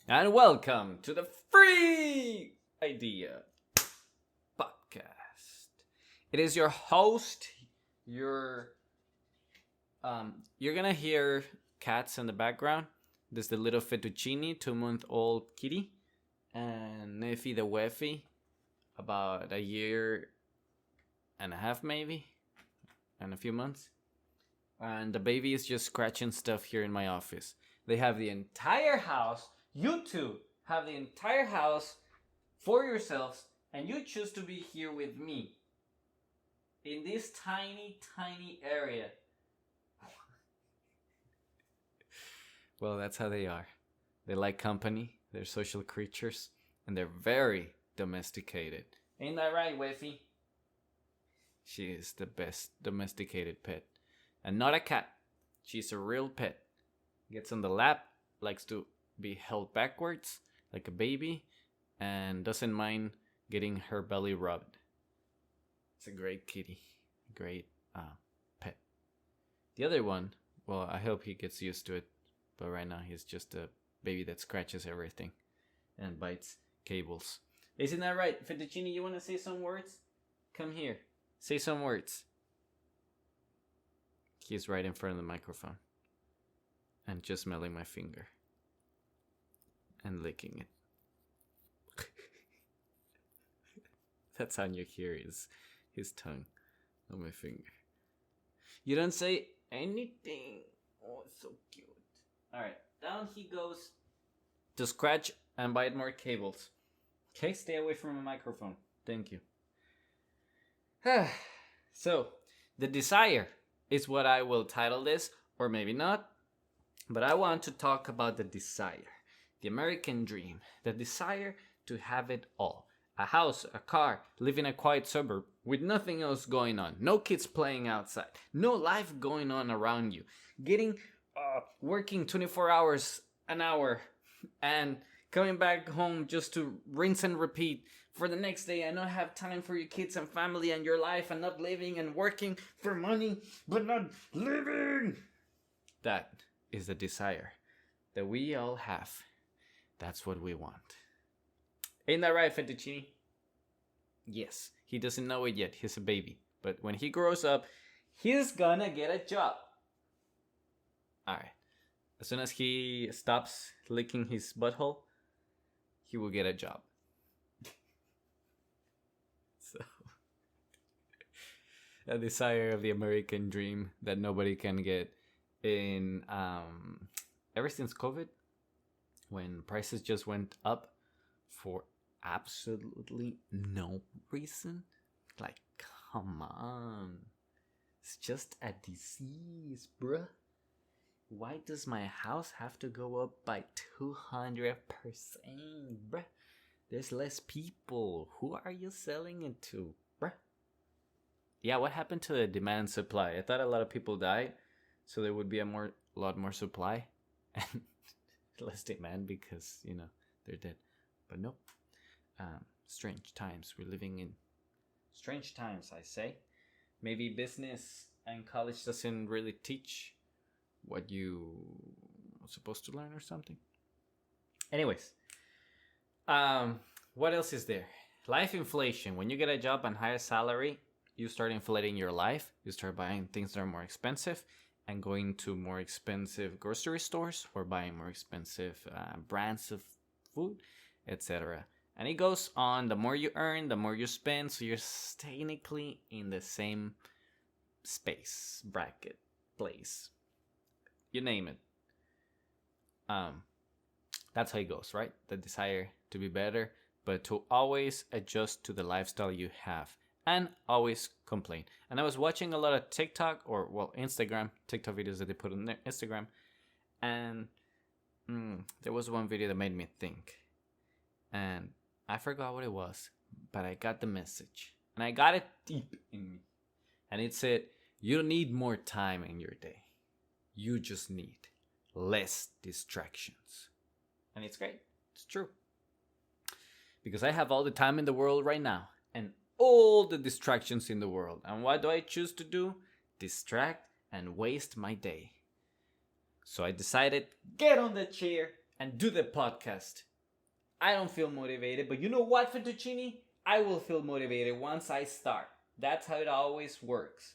and welcome to the Free Idea Podcast. It is your host. Your you're gonna hear cats in the background. There's the little fettuccine, 2-month-old kitty, and Neffy the Weffy, about a year and a half maybe, and a few months. And the baby is just scratching stuff here in my office. They have the entire house. You two have the entire house for yourselves, and you choose to be here with me in this tiny, tiny area. Well, that's how they are. They like company, they're social creatures, and they're very domesticated. Ain't that right, Weffy? She is the best domesticated pet. And not a cat. She's a real pet. Gets on the lap, likes to be held backwards like a baby, and doesn't mind getting her belly rubbed. It's a great kitty. Great pet. The other one, well, I hope he gets used to it. But right now he's just a baby that scratches everything and bites cables. Isn't that right? Fettuccine, you want to say some words? Come here. Say some words. He's right in front of the microphone. And just smelling my finger. And licking it. That sound you hear is his tongue on my finger. You don't say anything. Oh, it's so cute. Alright, down he goes to scratch and bite more cables. Okay, stay away from my microphone. Thank you. So, the desire is what I will title this, or maybe not. But I want to talk about the desire, the American dream, the desire to have it all. A house, a car, live in a quiet suburb with nothing else going on. No kids playing outside. No life going on around you. Working 24 hours an hour and coming back home just to rinse and repeat for the next day and not have time for your kids and family and your life and not living and working for money but not living. That is the desire that we all have. That's what we want. Ain't that right, Fettuccine? Yes, he doesn't know it yet. He's a baby. But when he grows up, he's gonna get a job. Alright. As soon as he stops licking his butthole, he will get a job. So, a desire of the American dream that nobody can get in ever since COVID, when prices just went up for absolutely no reason. Like, come on. It's just a disease, bruh. Why does my house have to go up by 200%, bruh? There's less people. Who are you selling it to, bruh? Yeah, what happened to the demand and supply? I thought a lot of people died, so there would be a lot more supply and less demand because, they're dead. But nope. Strange times. We're living in strange times, I say. Maybe business and college doesn't really teach what you are supposed to learn or something. Anyways, what else is there? Life inflation. When you get a job and higher salary, you start inflating your life. You start buying things that are more expensive and going to more expensive grocery stores or buying more expensive brands of food, etc. And it goes on. The more you earn, the more you spend. So you're technically in the same space, bracket, place. You name it. That's how it goes, right? The desire to be better, but to always adjust to the lifestyle you have and always complain. And I was watching a lot of TikTok Instagram, TikTok videos that they put on their Instagram. And there was one video that made me think. And I forgot what it was, but I got the message. And I got it deep in me. And it said, you don't need more time in your day. You just need less distractions. And it's great. It's true. Because I have all the time in the world right now. And all the distractions in the world. And what do I choose to do? Distract and waste my day. So I decided, get on the chair and do the podcast. I don't feel motivated, but you know what, Fettuccini? I will feel motivated once I start. That's how it always works.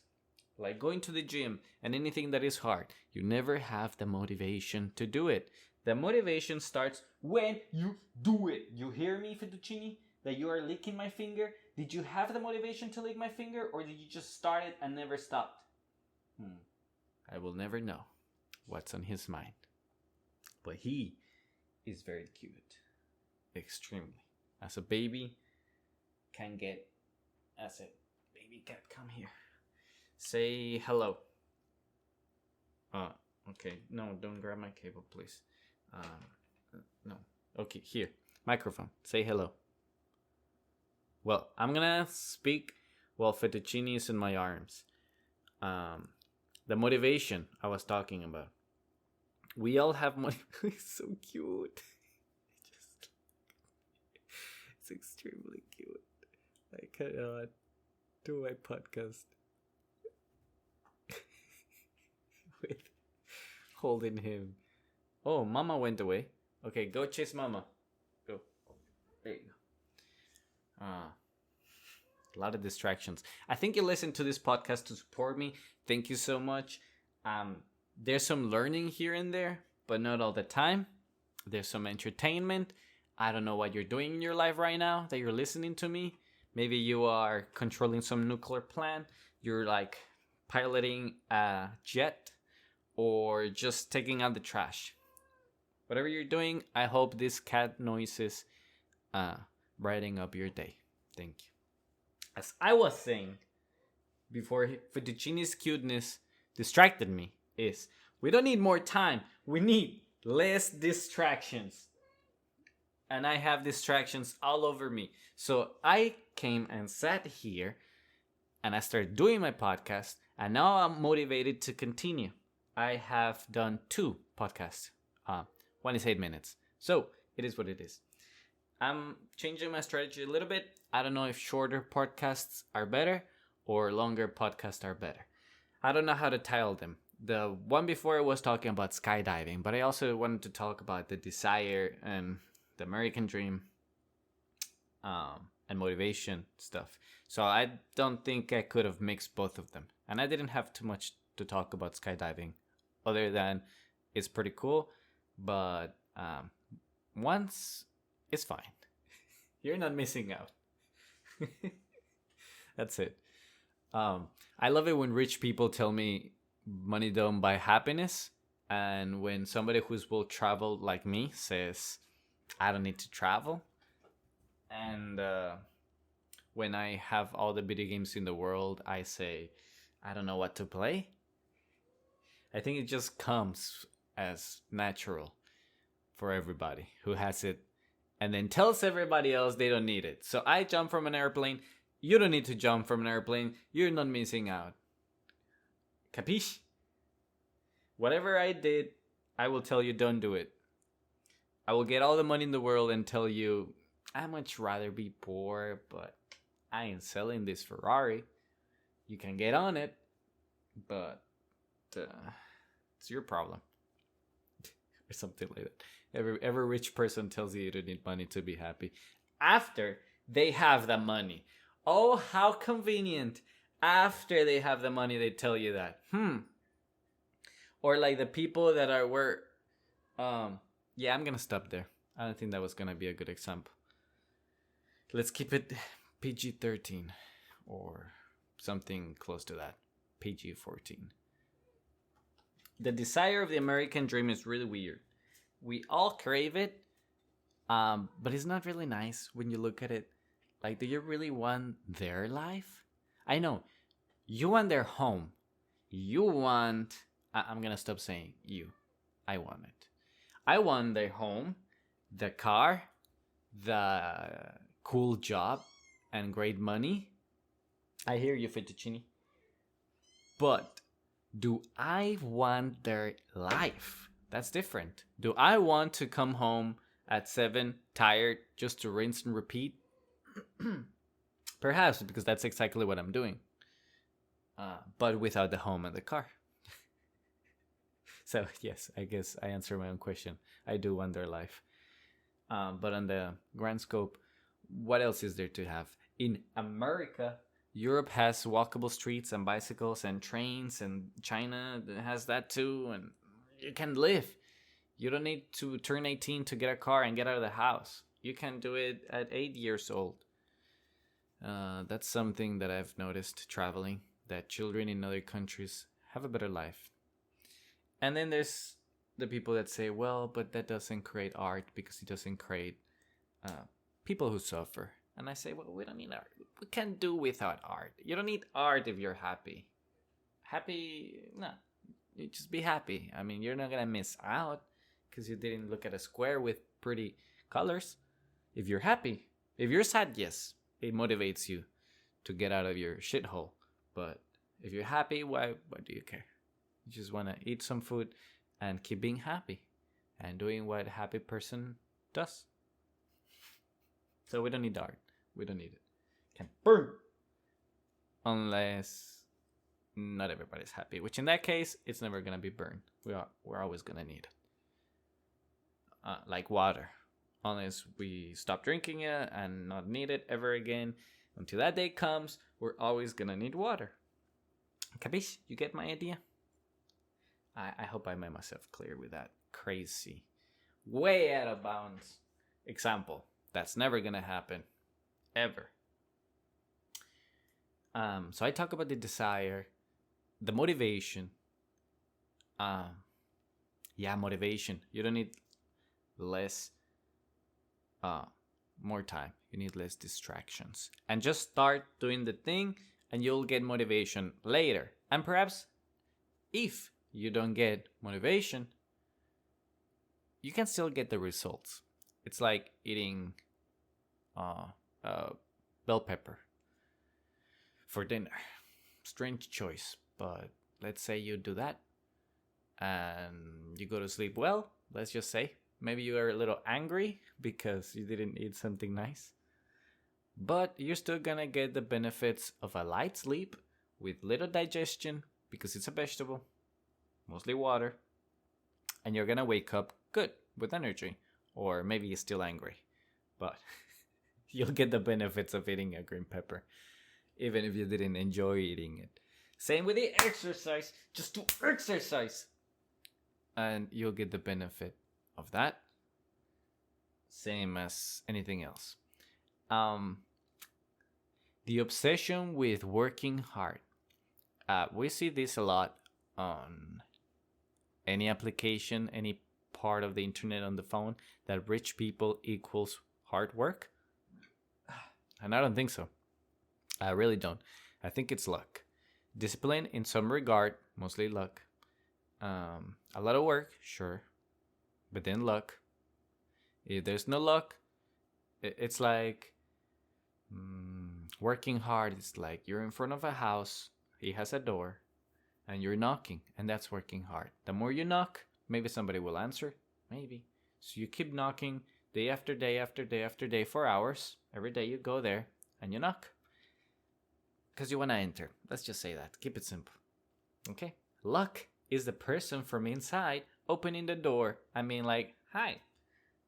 Like going to the gym and anything that is hard, you never have the motivation to do it. The motivation starts when you do it. You hear me, Fettuccini? That you are licking my finger? Did you have the motivation to lick my finger, or did you just start it and never stopped? I will never know what's on his mind. But he is very cute. Extremely. As a baby can get. As a baby cat, come here. Say hello. Okay. No, don't grab my cable, please. No. Okay, here. Microphone. Say hello. Well, I'm gonna speak while Fettuccini is in my arms. The motivation I was talking about. We all have It's so cute. It's extremely cute. I cannot do my podcast with holding him. Oh, Mama went away. Okay, go chase Mama. Go. There you go. A lot of distractions. I think you listen to this podcast to support me. Thank you so much. There's some learning here and there, but not all the time. There's some entertainment. I don't know what you're doing in your life right now that you're listening to me. Maybe you are controlling some nuclear plant. You're like piloting a jet or just taking out the trash. Whatever you're doing, I hope this cat noises brighten up your day. Thank you. As I was saying before, Fettuccini's cuteness distracted me, is we don't need more time. We need less distractions. And I have distractions all over me. So I came and sat here and I started doing my podcast, and now I'm motivated to continue. I have done 2 podcasts. One is 8 minutes. So it is what it is. I'm changing my strategy a little bit. I don't know if shorter podcasts are better or longer podcasts are better. I don't know how to title them. The one before was talking about skydiving, but I also wanted to talk about the desire and the American dream and motivation stuff. So I don't think I could have mixed both of them. And I didn't have too much to talk about skydiving other than it's pretty cool, but once it's fine. You're not missing out. That's it. I love it when rich people tell me money don't buy happiness, and when somebody who's will travel like me says I don't need to travel, and when I have all the video games in the world, I say I don't know what to play. I think it just comes as natural for everybody who has it, and then tells everybody else they don't need it. So I jump from an airplane. You don't need to jump from an airplane. You're not missing out. Capiche? Whatever I did, I will tell you don't do it. I will get all the money in the world and tell you I'd much rather be poor, but I ain't selling this Ferrari. You can get on it, but it's your problem. Or something like that. Every rich person tells you you don't need money to be happy. After they have the money. Oh, how convenient. After they have the money, they tell you that. Or like the people that were... yeah, I'm going to stop there. I don't think that was going to be a good example. Let's keep it PG-13 or something close to that. PG-14. The desire of the American dream is really weird. We all crave it, but it's not really nice when you look at it. Like, do you really want their life? I know. You want their home. You want... I'm going to stop saying you. I want it. I want their home, the car, the cool job, and great money. I hear you, Fettuccini. But do I want their life? That's different. Do I want to come home at 7, tired, just to rinse and repeat? Perhaps, because that's exactly what I'm doing. But without the home and the car. So yes, I guess I answer my own question. I do wonder life. But on the grand scope, what else is there to have? In America, Europe has walkable streets and bicycles and trains, and China has that too, and you can live. You don't need to turn 18 to get a car and get out of the house. You can do it at 8 years old. That's something that I've noticed traveling, that children in other countries have a better life. And then there's the people that say, well, but that doesn't create art because it doesn't create people who suffer. And I say, well, we don't need art. We can do without art. You don't need art if you're happy. Happy, no. You just be happy. I mean, you're not going to miss out because you didn't look at a square with pretty colors. If you're happy, if you're sad, yes, it motivates you to get out of your shithole. But if you're happy, why do you care? You just want to eat some food and keep being happy and doing what a happy person does. So we don't need art. We don't need it. Can burn. Unless not everybody's happy, which in that case, it's never going to be burned. We're always going to need it. Like water. Unless we stop drinking it and not need it ever again. Until that day comes, we're always going to need water. Capiche? You get my idea? I hope I made myself clear with that crazy, way out of bounds example. That's never going to happen. Ever. So I talk about the desire, the motivation. Motivation. You don't need less, more time. You need less distractions. And just start doing the thing and you'll get motivation later. And perhaps if you don't get motivation, you can still get the results. It's like eating bell pepper for dinner. Strange choice, but let's say you do that and you go to sleep well, let's just say. Maybe you are a little angry because you didn't eat something nice. But you're still gonna get the benefits of a light sleep with little digestion because it's a vegetable, mostly water, and you're gonna wake up good with energy. Or maybe you're still angry, but you'll get the benefits of eating a green pepper, even if you didn't enjoy eating it. Same with the exercise, just do exercise, and you'll get the benefit of that. Same as anything else. The obsession with working hard. We see this a lot on any application, any part of the internet on the phone, that rich people equals hard work. And I don't think so. I really don't. I think it's luck. Discipline in some regard, mostly luck. A lot of work, sure, but then luck. If there's no luck, it's like working hard. It's like you're in front of a house, it has a door, and you're knocking, and that's working hard. The more you knock, maybe somebody will answer, maybe. So you keep knocking day after day after day after day for hours. Every day you go there and you knock. Because you want to enter. Let's just say that. Keep it simple. Okay? Luck is the person from inside opening the door. I mean, like, hi,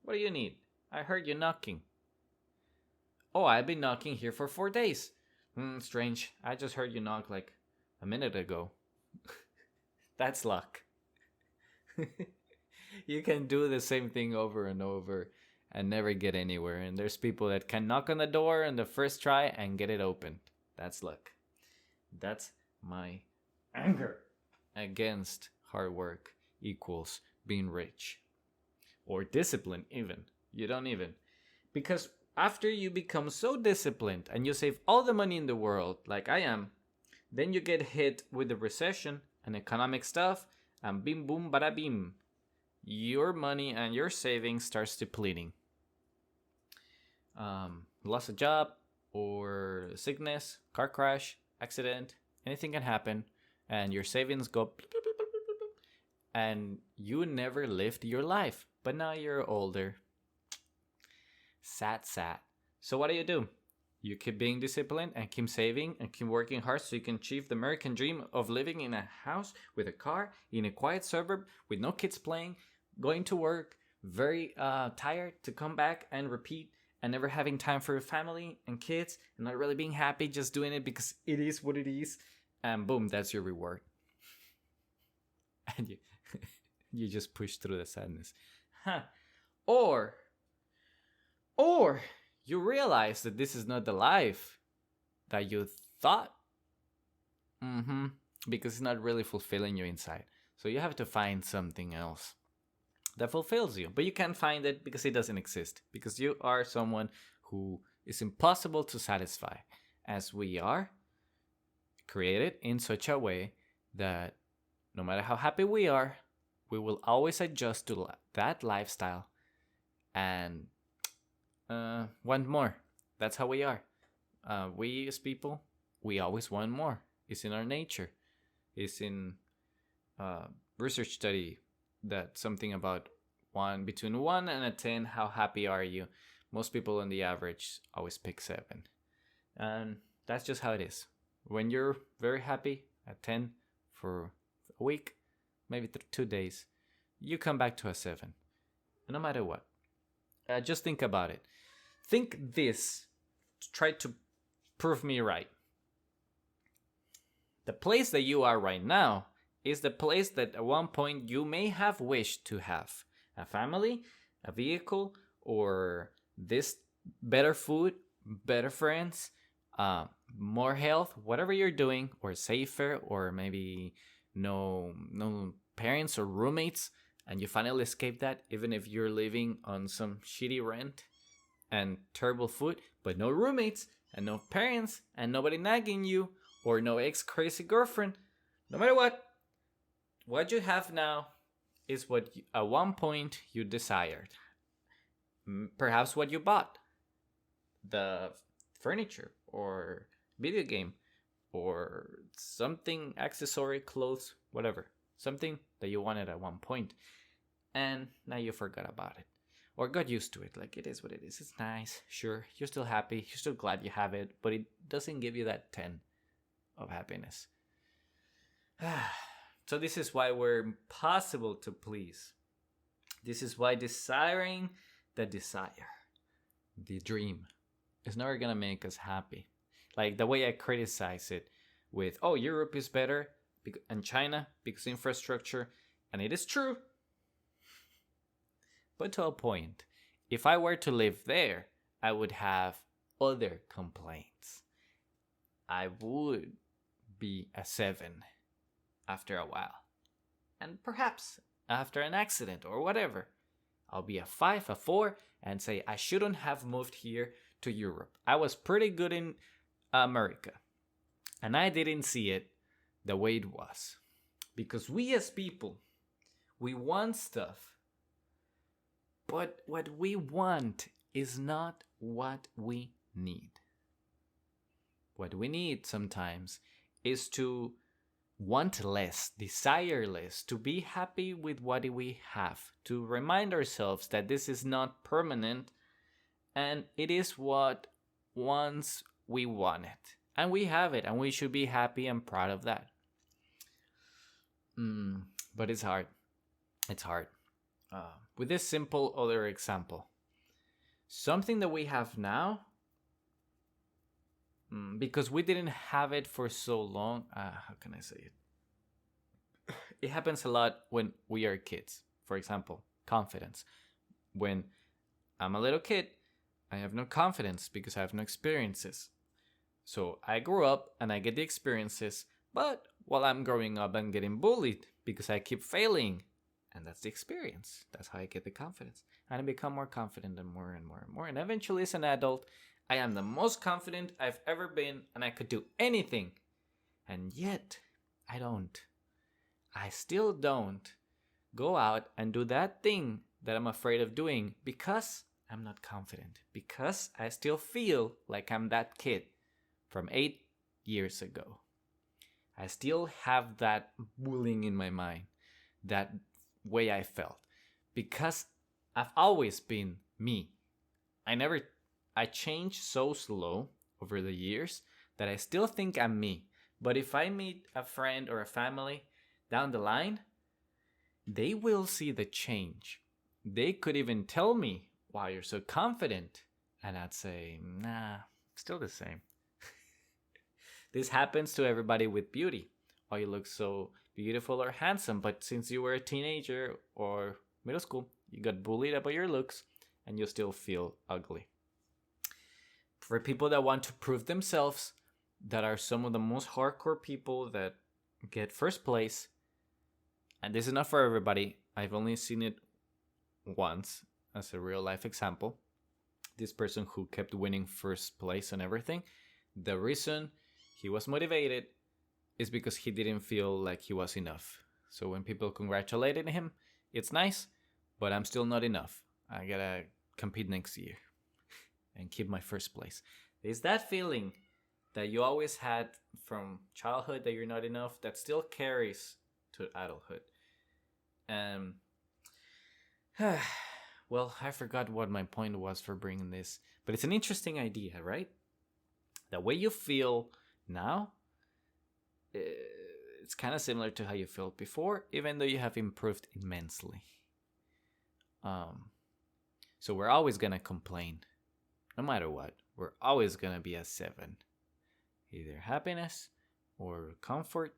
what do you need? I heard you knocking. Oh, I've been knocking here for 4 days. Strange. I just heard you knock like a minute ago. That's luck. You can do the same thing over and over and never get anywhere. And there's people that can knock on the door on the first try and get it open. That's luck. That's my anger against hard work equals being rich. Or discipline even. You don't even. Because after you become so disciplined and you save all the money in the world, like I am, then you get hit with the recession and economic stuff, and bim boom bada bim. Your money and your savings starts depleting. Lost a job, or sickness, car crash, accident, anything can happen, and your savings go and you never lived your life, but now you're older. Sad. So what do? You keep being disciplined and keep saving and keep working hard so you can achieve the American dream of living in a house with a car in a quiet suburb with no kids playing, going to work, very tired to come back and repeat, and never having time for your family and kids, and not really being happy, just doing it because it is what it is, and boom, that's your reward. And you just push through the sadness. Huh. Or you realize that this is not the life that you thought. Because it's not really fulfilling you inside. So you have to find something else that fulfills you. But you can't find it because it doesn't exist. Because you are someone who is impossible to satisfy. As we are created in such a way that no matter how happy we are, we will always adjust to that lifestyle and want more. That's how we are. We as people, we always want more. It's in our nature. It's in research study that something about between 1 and a 10, how happy are you? Most people on the average always pick 7. And that's just how it is. When you're very happy at 10 for a week, maybe 2 days, you come back to a 7. No matter what. Just think about it. Think this. Try to prove me right. The place that you are right now is the place that at one point you may have wished to have. A family, a vehicle, or this better food, better friends, more health, whatever you're doing, or safer, or maybe no parents or roommates, and you finally escape that, even if you're living on some shitty rent and terrible food, but no roommates and no parents and nobody nagging you or no ex-crazy girlfriend. No matter what you have now is what at one point you desired. Perhaps what you bought, the furniture or video game or something, accessory, clothes, whatever. Something that you wanted at one point, and now you forgot about it. Or got used to it, like it is what it is. It's nice, sure, you're still happy, you're still glad you have it, but it doesn't give you that 10 of happiness. So this is why we're impossible to please. This is why desiring the desire, the dream, is never gonna make us happy. Like the way I criticize it with, oh, Europe is better and China because infrastructure, and it is true. But to a point, if I were to live there, I would have other complaints. I would be a 7 after a while. And perhaps after an accident or whatever, I'll be a 5, a 4, and say I shouldn't have moved here to Europe. I was pretty good in America, and I didn't see it the way it was. Because we as people, we want stuff, but what we want is not what we need. What we need sometimes is to want less, desire less, to be happy with what we have, to remind ourselves that this is not permanent and it is what once we want it. And we have it, and we should be happy and proud of that. But it's hard. It's hard. With this simple other example, something that we have now, because we didn't have it for so long, how can I say it? It happens a lot when we are kids. For example, confidence. When I'm a little kid, I have no confidence because I have no experiences. So I grew up and I get the experiences, but while I'm growing up, I'm getting bullied because I keep failing. And that's the experience. That's how I get the confidence. And I become more confident and more and more and more. And eventually, as an adult, I am the most confident I've ever been, and I could do anything. And yet, I don't. I still don't go out and do that thing that I'm afraid of doing because I'm not confident. Because I still feel like I'm that kid from 8 years ago. I still have that bullying in my mind, that way I felt, because I've always been me. I changed so slow, over the years that I still think I'm me. But if I meet a friend or a family down the line, they will see the change. They could even tell me, wow, you're so confident. And I'd say, nah, still the same. This happens to everybody with beauty. Oh, you look so beautiful or handsome, but since you were a teenager or middle school, you got bullied about your looks and you still feel ugly. For people that want to prove themselves, that are some of the most hardcore people that get first place, and this is not for everybody, I've only seen it once as a real life example. This person who kept winning first place and everything, the reason he was motivated is because he didn't feel like he was enough. So when people congratulated him, it's nice, but I'm still not enough. I gotta compete next year and keep my first place. There's that feeling that you always had from childhood that you're not enough that still carries to adulthood. And well, I forgot what my point was for bringing this, but it's an interesting idea, right? The way you feel now, it's kind of similar to how you felt before, even though you have improved immensely. So we're always gonna complain, no matter what. We're always gonna be a 7, either happiness or comfort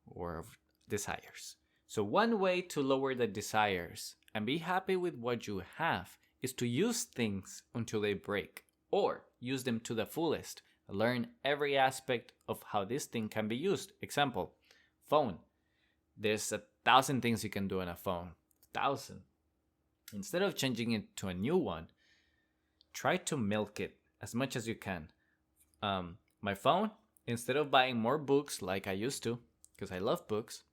or desires. So one way to lower the desires and be happy with what you have is to use things until they break, or use them to the fullest. Learn every aspect of how this thing can be used. Example, phone. There's 1,000 things you can do on a phone. 1,000. Instead of changing it to a new one, try to milk it as much as you can. My phone, instead of buying more books like I used to, because I love books,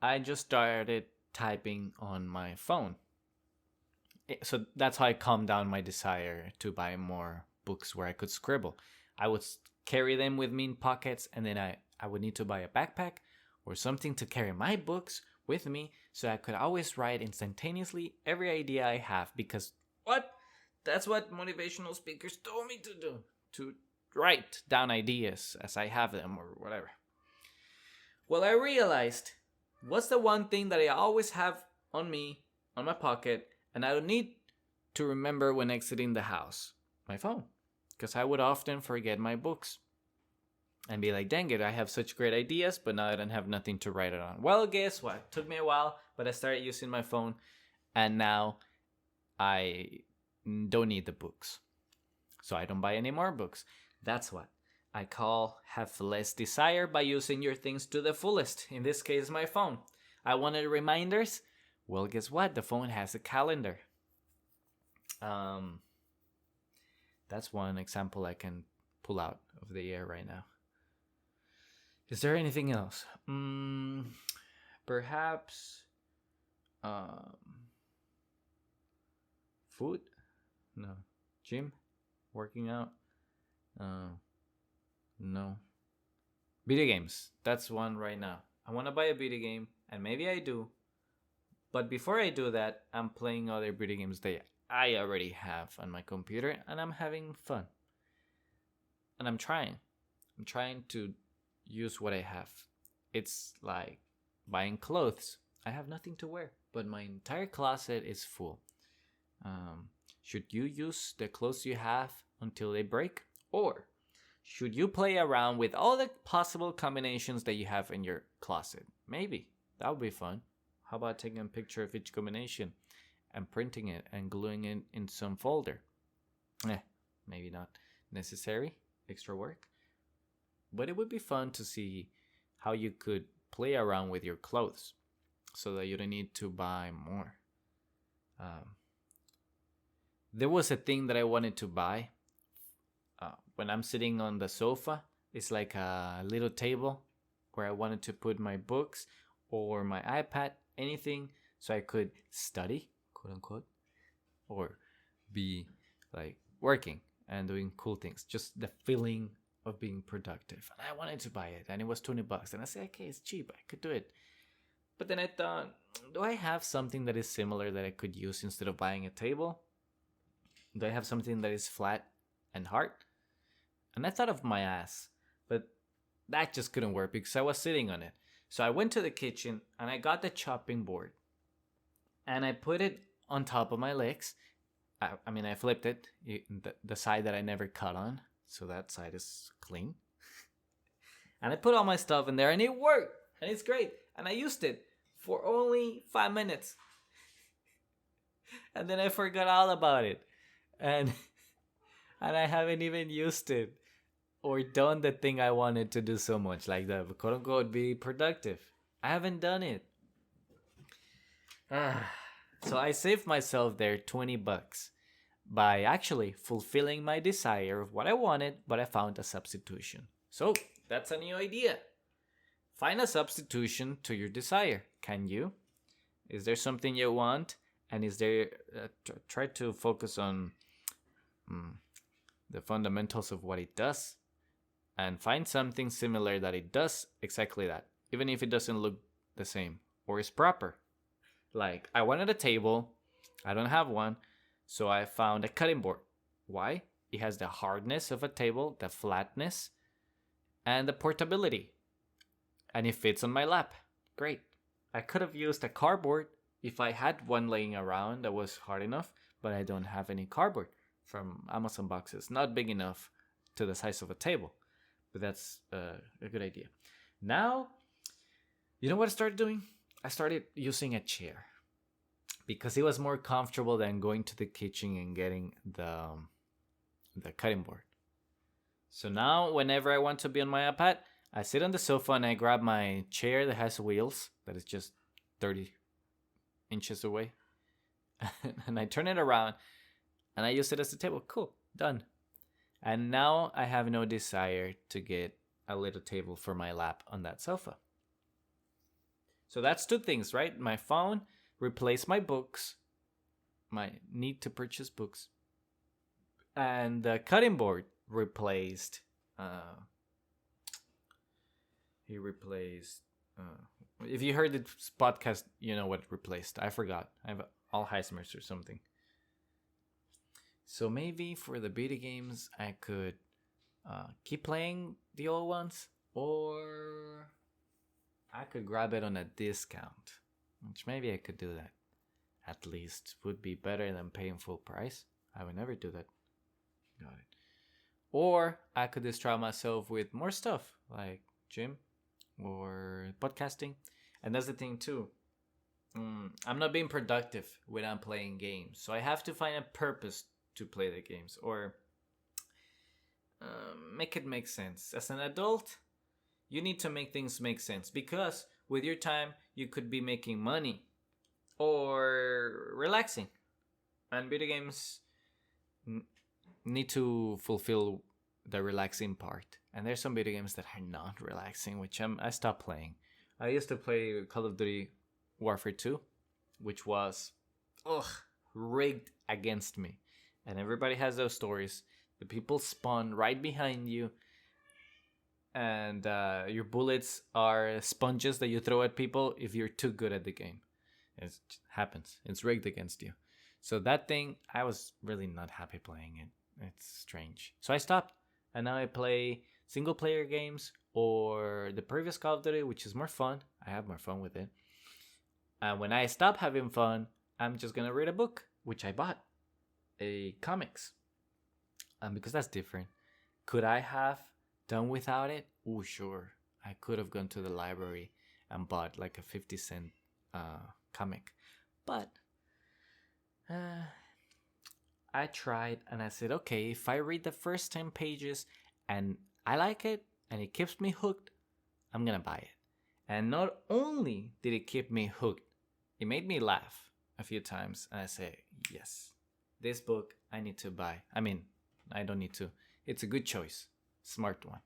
I just started typing on my phone. So that's how I calmed down my desire to buy more books where I could scribble. I would carry them with me in pockets, and then I would need to buy a backpack or something to carry my books with me so I could always write instantaneously every idea I have, because what? That's what motivational speakers told me to do, to write down ideas as I have them or whatever. Well, I realized what's the one thing that I always have on me, on my pocket, and I don't need to remember when exiting the house? My phone. Because I would often forget my books and be like, dang it, I have such great ideas, but now I don't have nothing to write it on. Well, guess what? It took me a while, but I started using my phone, and now I don't need the books. So I don't buy any more books. That's what I call have less desire by using your things to the fullest. In this case, my phone. I wanted reminders. Well, guess what? The phone has a calendar. That's one example I can pull out of the air right now. Is there anything else? Perhaps food? No. Gym? Working out? No. Video games. That's one right now. I want to buy a video game, and maybe I do. But before I do that, I'm playing other video games that I already have on my computer, and I'm having fun. And I'm trying to use what I have. It's like buying clothes. I have nothing to wear, but my entire closet is full. Should you use the clothes you have until they break? Or should you play around with all the possible combinations that you have in your closet? Maybe. That would be fun. How about taking a picture of each combination and printing it and gluing it in some folder? Maybe not necessary. Extra work. But it would be fun to see how you could play around with your clothes so that you don't need to buy more. There was a thing that I wanted to buy. When I'm sitting on the sofa, it's like a little table where I wanted to put my books or my iPad, anything, so I could study, quote unquote, or be like working and doing cool things. Just the feeling of being productive. And I wanted to buy it, and it was $20. And I said, okay, it's cheap, I could do it. But then I thought, do I have something that is similar that I could use instead of buying a table? Do I have something that is flat and hard? And I thought of my ass, but that just couldn't work because I was sitting on it. So I went to the kitchen and I got the chopping board and I put it on top of my legs. I flipped it, the side that I never cut on. So that side is clean. And I put all my stuff in there and it worked. And it's great. And I used it for only 5 minutes. And then I forgot all about it. And I haven't even used it or done the thing I wanted to do so much, like the quote unquote be productive. I haven't done it. So I saved myself there $20 by actually fulfilling my desire of what I wanted, but I found a substitution. So that's a new idea. Find a substitution to your desire. Can you? Is there something you want? And is there, try to focus on the fundamentals of what it does and find something similar that it does exactly that, even if it doesn't look the same or is proper. Like, I wanted a table, I don't have one, so I found a cutting board. Why? It has the hardness of a table, the flatness, and the portability. And it fits on my lap. Great. I could have used a cardboard if I had one laying around that was hard enough, but I don't have any cardboard from Amazon boxes. Not big enough to the size of a table. But that's a good idea. Now, you know what I started doing? I started using a chair because it was more comfortable than going to the kitchen and getting the cutting board. So now, whenever I want to be on my iPad, I sit on the sofa and I grab my chair that has wheels, that is just 30 inches away, and I turn it around and I use it as a table. Cool, done. And now I have no desire to get a little table for my lap on that sofa. So that's two things, right? My phone replaced my books, my need to purchase books, and the cutting board replaced. He replaced. If you heard this podcast, you know what it replaced. I forgot. I have Alzheimer's or something. So maybe for the video games, I could keep playing the old ones, or I could grab it on a discount, which maybe I could do that. At least would be better than paying full price. I would never do that. Got it. Or I could distract myself with more stuff like gym or podcasting. And that's the thing too. I'm not being productive when I'm playing games. So I have to find a purpose to play the games or make it make sense. As an adult, you need to make things make sense because with your time, you could be making money or relaxing. And video games need to fulfill the relaxing part. And there's some video games that are not relaxing, which I stopped playing. I used to play Call of Duty Warfare 2, which was rigged against me. And everybody has those stories. The people spawn right behind you. And your bullets are sponges that you throw at people if you're too good at the game. It happens. It's rigged against you. So that thing, I was really not happy playing it. It's strange. So I stopped. And now I play single player games or the previous Call of Duty, which is more fun. I have more fun with it. And when I stop having fun, I'm just going to read a book, which I bought. A comics. Because that's different. Could I have done without it? Oh, sure. I could have gone to the library and bought like a 50-cent comic. But I tried and I said, okay, if I read the first 10 pages and I like it and it keeps me hooked, I'm going to buy it. And not only did it keep me hooked, it made me laugh a few times. And I say, yes, this book I need to buy. I mean, I don't need to. It's a good choice. Smart one.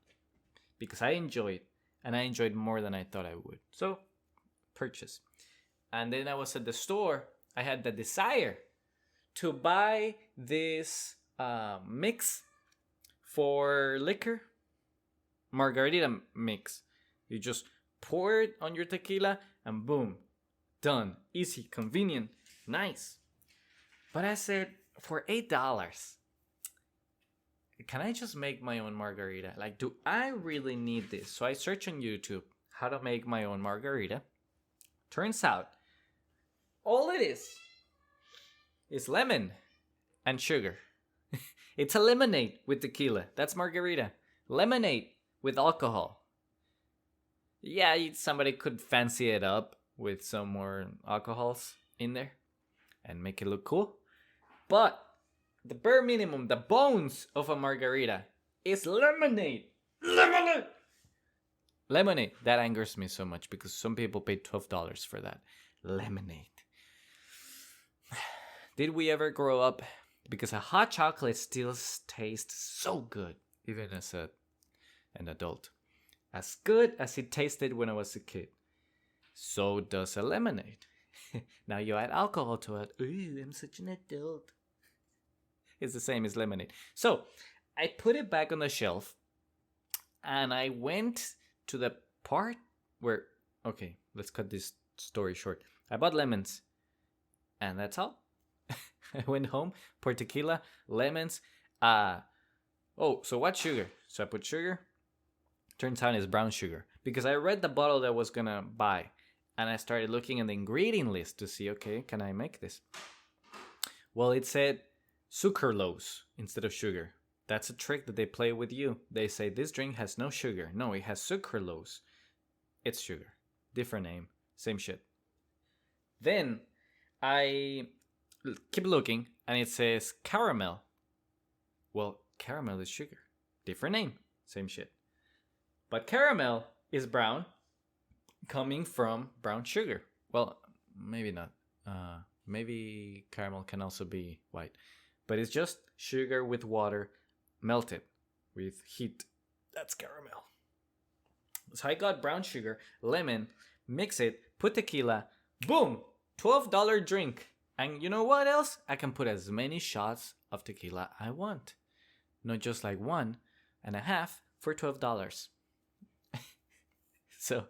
Because I enjoyed, and I enjoyed more than I thought I would. So, purchase. And then I was at the store. I had the desire to buy this mix for liquor. Margarita mix. You just pour it on your tequila and boom. Done. Easy. Convenient. Nice. But I said, for $8, can I just make my own margarita? Like, do I really need this? So I search on YouTube how to make my own margarita. Turns out, all it is lemon and sugar. It's a lemonade with tequila. That's margarita. Lemonade with alcohol. Yeah, somebody could fancy it up with some more alcohols in there and make it look cool. But the bare minimum, the bones of a margarita is lemonade. Lemonade! Lemonade. That angers me so much because some people pay $12 for that. Lemonade. Did we ever grow up? Because a hot chocolate still tastes so good, even as an adult. As good as it tasted when I was a kid. So does a lemonade. Now you add alcohol to it. Ooh, I'm such an adult. It's the same as lemonade. So I put it back on the shelf and I went to the part where, okay, let's cut this story short. I bought lemons and that's all. I went home, poured tequila, lemons. So what sugar? So I put sugar. Turns out it's brown sugar. Because I read the bottle that I was going to buy. And I started looking at the ingredient list to see, okay, can I make this? Well, it said sucralose instead of sugar. That's a trick that they play with you. They say this drink has no sugar. No, it has sucralose. It's sugar. Different name. Same shit. Then I keep looking and it says caramel. Well, caramel is sugar. Different name. Same shit. But caramel is brown, coming from brown sugar. Well, maybe not. Maybe caramel can also be white. But it's just sugar with water melted with heat. That's caramel. So I got brown sugar, lemon, mix it, put tequila, boom, $12 drink. And you know what else? I can put as many shots of tequila I want. Not just like 1.5 for $12. So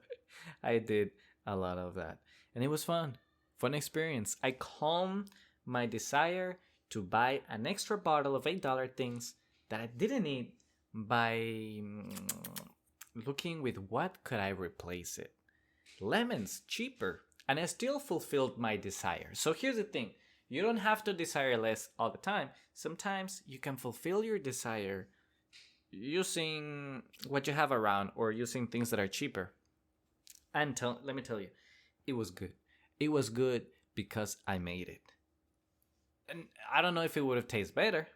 I did a lot of that. And it was fun. Fun experience. I calmed my desire to buy an extra bottle of $8 things that I didn't need by looking with what could I replace it. Lemons, cheaper. And I still fulfilled my desire. So here's the thing. You don't have to desire less all the time. Sometimes you can fulfill your desire using what you have around or using things that are cheaper. And let me tell you, it was good. It was good because I made it. And I don't know if it would have tasted better,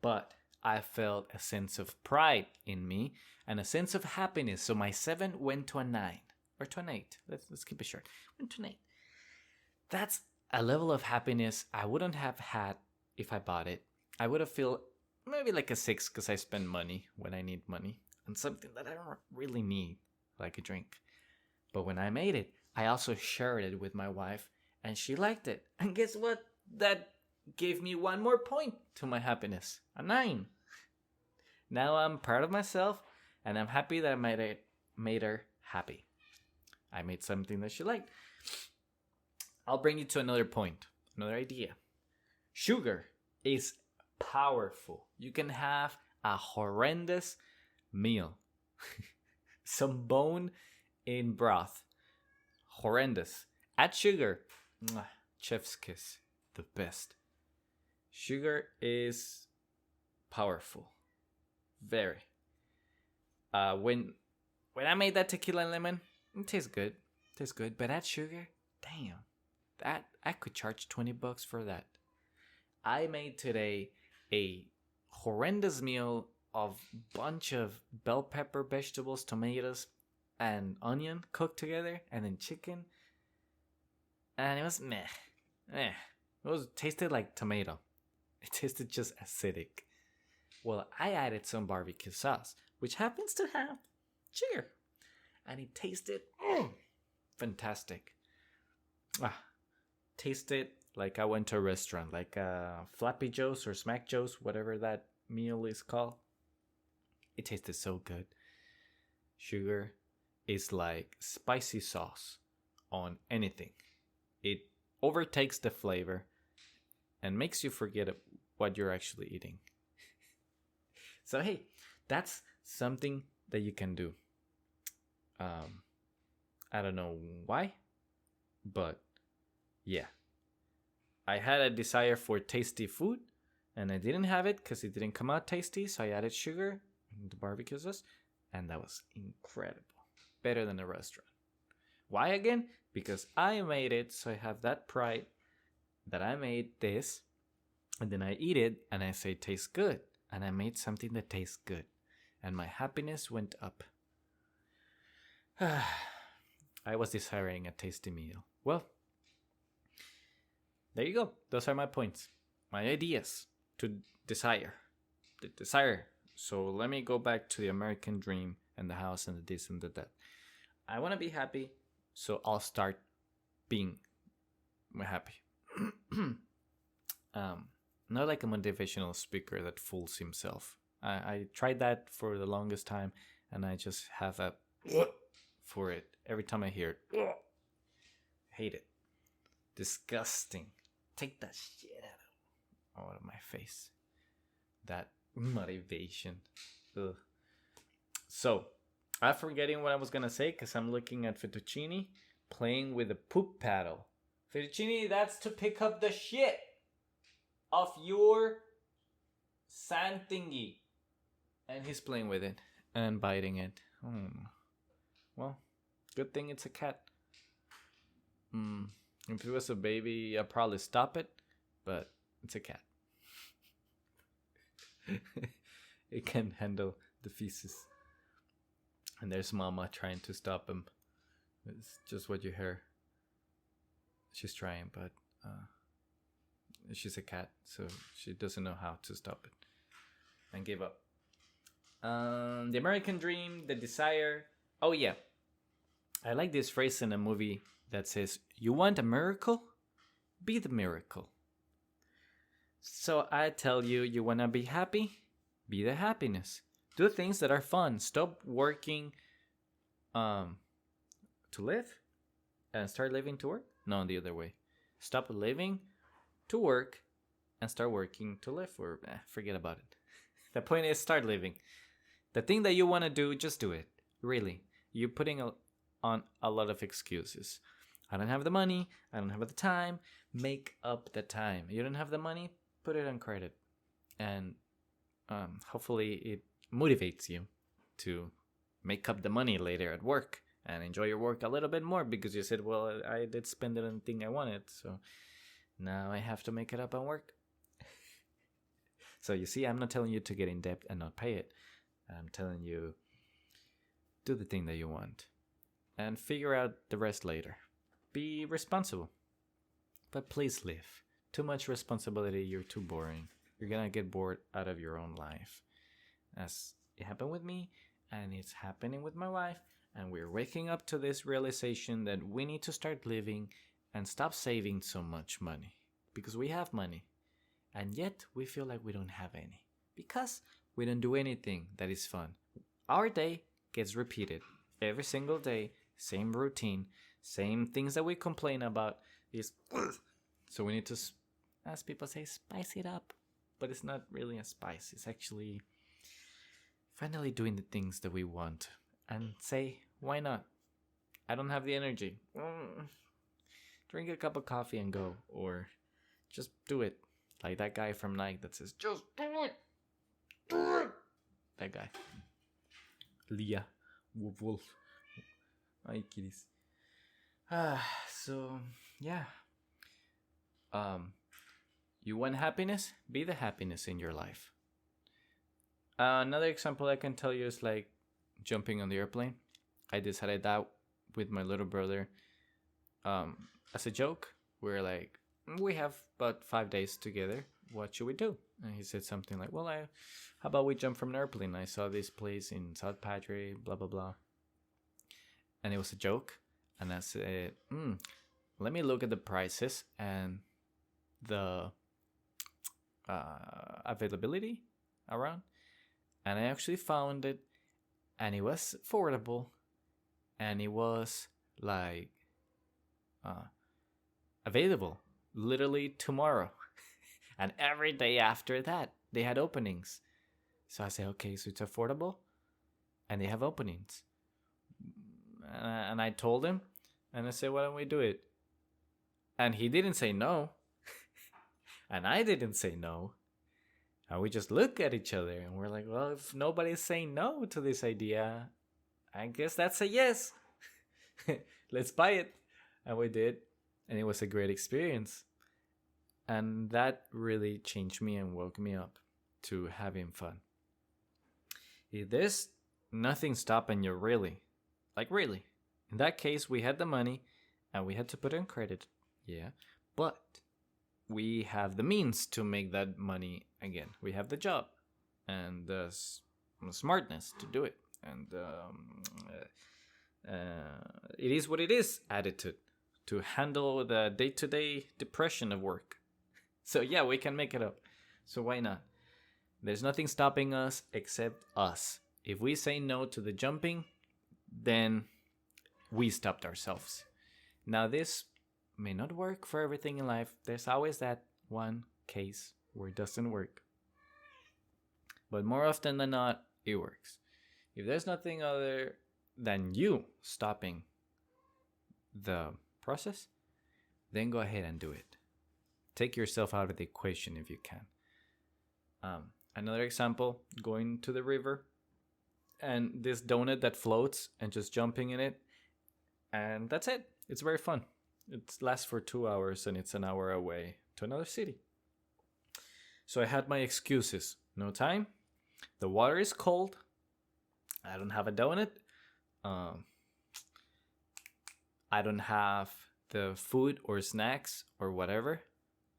but I felt a sense of pride in me and a sense of happiness. So my 7 went to a 9 or to an 8. Let's keep it short. Went to an 8. That's a level of happiness I wouldn't have had if I bought it. I would have felt maybe like a 6 because I spend money when I need money on something that I don't really need, like a drink. But when I made it, I also shared it with my wife and she liked it. And guess what? That gave me 1 more point to my happiness. A 9. Now I'm proud of myself and I'm happy that I made her happy. I made something that she liked. I'll bring you to another point, another idea. Sugar is powerful. You can have a horrendous meal. Some bone in broth. Horrendous. Add sugar. Chef's kiss. The best. Sugar is powerful. Very. When I made that tequila and lemon, it tastes good. Tastes good. But add sugar, damn. That I could charge $20 for that. I made today a horrendous meal of bunch of bell pepper, vegetables, tomatoes, and onion cooked together, and then chicken. And it was meh. It tasted like tomato. It tasted just acidic. Well, I added some barbecue sauce, which happens to have sugar. And it tasted fantastic. Tasted like I went to a restaurant, like Flappy Joe's or Smack Joe's, whatever that meal is called. It tasted so good. Sugar is like spicy sauce on anything. It overtakes the flavor and makes you forget what you're actually eating. So hey, that's something that you can do. Um, I don't know why, but yeah, I had a desire for tasty food, and I didn't have it because it didn't come out tasty. So I added sugar in the barbecue sauce, and that was incredible, better than a restaurant. Why again? Because I made it, so I have that pride that I made this, and then I eat it, and I say it tastes good, and I made something that tastes good, and my happiness went up. I was desiring a tasty meal. Well, there you go. Those are my points, my ideas to desire. The desire. So let me go back to the American dream and the house and the this and the that. I want to be happy, so I'll start being happy. Not like a motivational speaker that fools himself. I tried that for the longest time, and I just have a for it every time I hear it. Hate it. Disgusting. Take that shit out of my face. That motivation. Ugh. So, I'm forgetting what I was gonna say because I'm looking at Fettuccine playing with a poop paddle. Fettuccine, that's to pick up the shit of your sand thingy. And he's playing with it and biting it. Well, good thing it's a cat. If it was a baby, I'd probably stop it, but it's a cat. It can handle the feces. And there's Mama trying to stop him. It's just what you hear. She's trying, but she's a cat, so she doesn't know how to stop it and give up. The American dream, the desire. Oh yeah, I like this phrase in a movie that says, "You want a miracle? Be the miracle." So I tell you, you wanna be happy? Be the happiness. Do things that are fun. Stop working to live and start living to work. No, the other way. Stop living to work and start working to live, or forget about it. The point is, start living. The thing that you want to do, just do it. Really. You're putting on a lot of excuses. I don't have the money. I don't have the time. Make up the time. You don't have the money? Put it on credit. And hopefully it motivates you to make up the money later at work and enjoy your work a little bit more because you said, well, I did spend it on the thing I wanted. So now I have to make it up on work. So you see, I'm not telling you to get in debt and not pay it. I'm telling you, do the thing that you want and figure out the rest later. Be responsible, but please live. Too much responsibility, you're too boring. You're gonna get bored out of your own life. As it happened with me, and it's happening with my wife, and we're waking up to this realization that we need to start living and stop saving so much money. Because we have money, and yet we feel like we don't have any. Because we don't do anything that is fun. Our day gets repeated every single day, same routine, same things that we complain about is. So we need to, as people say, spice it up. But it's not really a spice. It's actually finally doing the things that we want and say, why not? I don't have the energy. Drink a cup of coffee and go, or just do it. Like that guy from Nike that says, just do it. Do it. That guy. Leah. Wolf. Ay, kitties. So, yeah. You want happiness? Be the happiness in your life. Another example I can tell you is like jumping on the airplane. I decided that with my little brother as a joke. We're like, we have about 5 days together. What should we do? And he said something like, well, how about we jump from an airplane? I saw this place in South Padre, blah, blah, blah. And it was a joke. And I said, let me look at the prices and the availability around. And I actually found it. And it was affordable. And it was like available literally tomorrow. And every day after that, they had openings. So I say, okay, so it's affordable and they have openings. And I told him, and I said, why don't we do it? And he didn't say no. And I didn't say no. And we just look at each other and we're like, well, if nobody's saying no to this idea, I guess that's a yes. Let's buy it. And we did. And it was a great experience. And that really changed me and woke me up to having fun. If there's nothing stopping you, really, like really. In that case, we had the money and we had to put in credit. Yeah. But we have the means to make that money again. We have the job and the smartness to do it. And it is what it is attitude to handle the day-to-day depression of work. So yeah, we can make it up. So why not? There's nothing stopping us except us. If we say no to the jumping, then we stopped ourselves. Now this may not work for everything in life. There's always that one case where it doesn't work. But more often than not, it works. If there's nothing other than you stopping the process, then go ahead and do it. Take yourself out of the equation if you can. Another example, going to the river and this donut that floats and just jumping in it. And that's it. It's very fun. It lasts for 2 hours and it's an hour away to another city. So I had my excuses. No time. The water is cold. I don't have a donut. I don't have the food or snacks or whatever.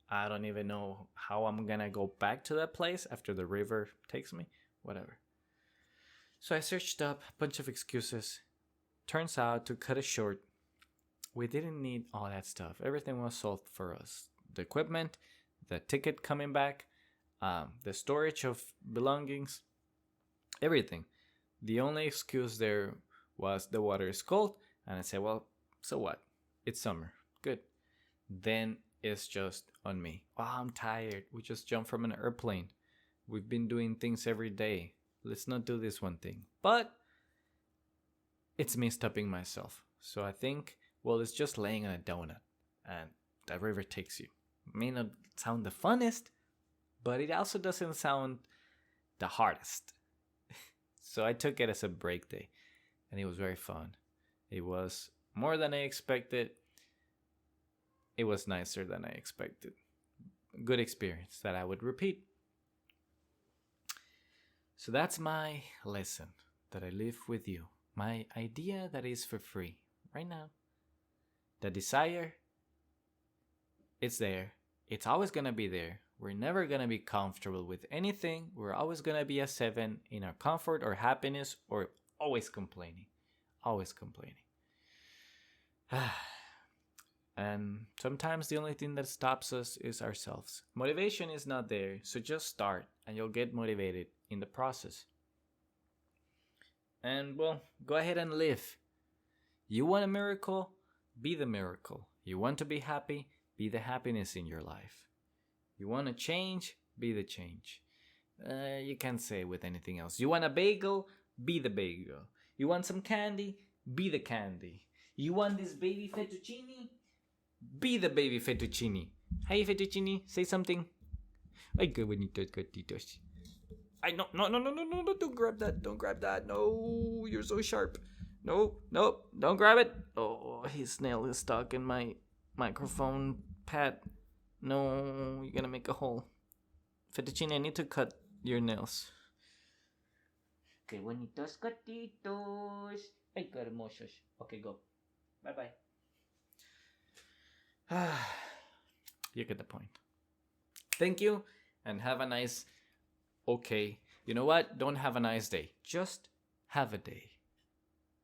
I don't even know how I'm gonna go back to that place after the river takes me. Whatever. So I searched up a bunch of excuses. Turns out, to cut it short, we didn't need all that stuff. Everything was solved for us. The equipment, the ticket coming back, the storage of belongings, everything. The only excuse there was the water is cold. And I said, well, so what? It's summer. Good. Then it's just on me. Oh, I'm tired. We just jumped from an airplane. We've been doing things every day. Let's not do this one thing. But it's me stopping myself. So I think, well, it's just laying on a donut. And the river takes you. It may not sound the funnest, but it also doesn't sound the hardest. So I took it as a break day. And it was very fun. It was more than I expected. It was nicer than I expected. Good experience that I would repeat. So that's my lesson that I live with you. My idea that is for free right now. The desire, it's there. It's always going to be there. We're never going to be comfortable with anything. We're always going to be a 7 in our comfort or happiness or always complaining. Always complaining. And sometimes the only thing that stops us is ourselves. Motivation is not there, so just start and you'll get motivated in the process. And well, go ahead and live. You want a miracle? Be the miracle. You want to be happy? Be the happiness in your life. You want to change? Be the change. You can't say it with anything else. You want a bagel? Be the bagel. You want some candy? Be the candy. You want this baby fettuccine? Be the baby fettuccine. Hey fettuccine, say something. Ay, qué bonitos gatitos. I no, don't grab that. No, you're so sharp. No, don't grab it. Oh, his nail is stuck in my microphone pad. No, you're gonna make a hole. Fettuccine, I need to cut your nails. Que bonitos gatitos. Ay, qué hermosos. Okay, go. Bye-bye. You get the point. Thank you, and have a nice... Okay, you know what? Don't have a nice day. Just have a day.